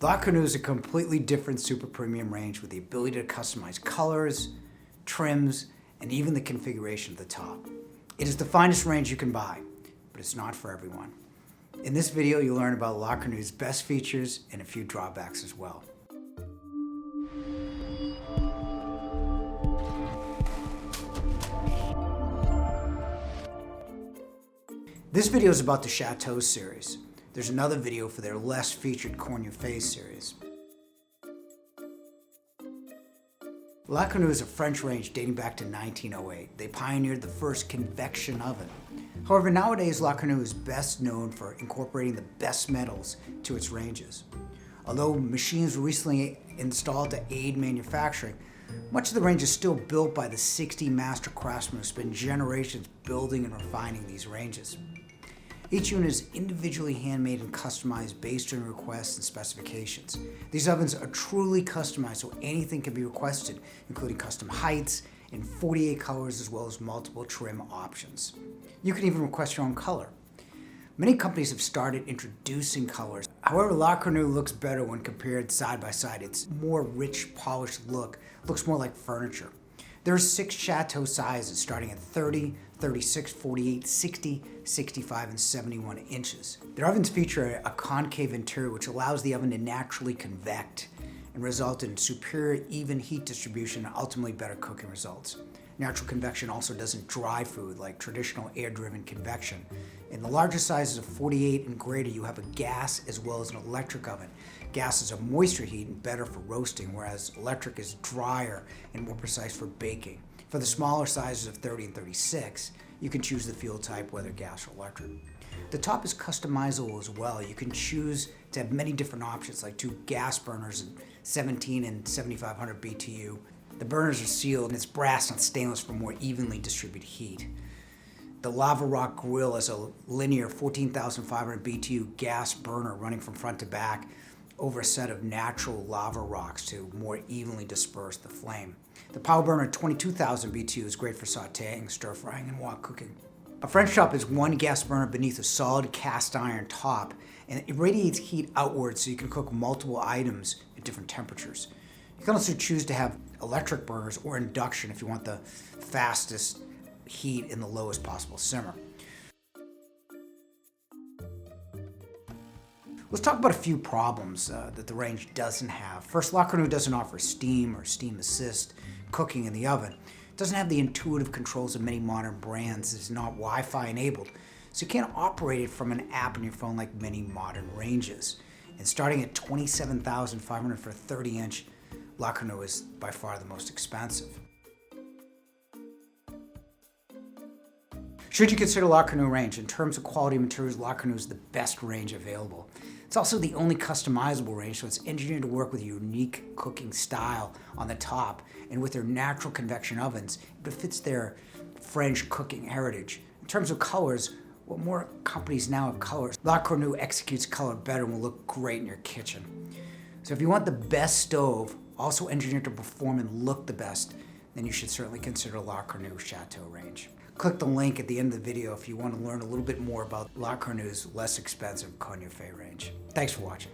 La Cornue is a completely different super premium range with the ability to customize colors, trims, and even the configuration of the top. It is the finest range you can buy, but it's not for everyone. In this video, you'll learn about La Cornue's best features and a few drawbacks as well. This video is about the Chateau series. There's another video for their less featured Cornue series. La Cornue is a French range dating back to 1908. They pioneered the first convection oven. However, nowadays La Cornue is best known for incorporating the best metals to its ranges. Although machines were recently installed to aid manufacturing, much of the range is still built by the 60 Master Craftsmen who spent generations building and refining these ranges. Each unit is individually handmade and customized based on requests and specifications. These ovens are truly customized, so anything can be requested, including custom heights in 48 colors as well as multiple trim options. You can even request your own color. Many companies have started introducing colors. However, La Cornue looks better when compared side by side. Its more rich, polished look looks more like furniture. There are 6 Chateau sizes starting at 30, 36, 48, 60, 65, and 71 inches. Their ovens feature a concave interior which allows the oven to naturally convect and result in superior even heat distribution and ultimately better cooking results. Natural convection also doesn't dry food like traditional air-driven convection. In the larger sizes of 48 and greater, you have a gas as well as an electric oven. Gas is a moisture heat and better for roasting, whereas electric is drier and more precise for baking. For the smaller sizes of 30 and 36, you can choose the fuel type, whether gas or electric. The top is customizable as well. You can choose to have many different options like 2 gas burners and 17 and 7500 BTU. The burners are sealed and it's brass, not stainless, for more evenly distributed heat. The lava rock grill is a linear 14,500 BTU gas burner running from front to back over a set of natural lava rocks to more evenly disperse the flame. The power burner at 22,000 BTU is great for sauteing, stir frying, and wok cooking. A French top is 1 gas burner beneath a solid cast iron top, and it radiates heat outwards so you can cook multiple items at different temperatures. You can also choose to have electric burners or induction if you want the fastest heat in the lowest possible simmer. Let's talk about a few problems that the range doesn't have. First, La Cornue doesn't offer steam or steam assist cooking in the oven. It doesn't have the intuitive controls of many modern brands. It's not Wi-Fi enabled, so you can't operate it from an app on your phone like many modern ranges. And starting at $27,500 for a 30-inch, La Cornue is by far the most expensive. Should you consider La Cornue range? In terms of quality materials, La Cornue is the best range available. It's also the only customizable range, so it's engineered to work with a unique cooking style on the top, and with their natural convection ovens, it befits their French cooking heritage. In terms of colors, well, more companies now have colors. La Cornue executes color better and will look great in your kitchen. So if you want the best stove, also engineered to perform and look the best, then you should certainly consider La Cornue Chateau range. Click the link at the end of the video if you want to learn a little bit more about La Cornue's less expensive Cornue range. Thanks for watching.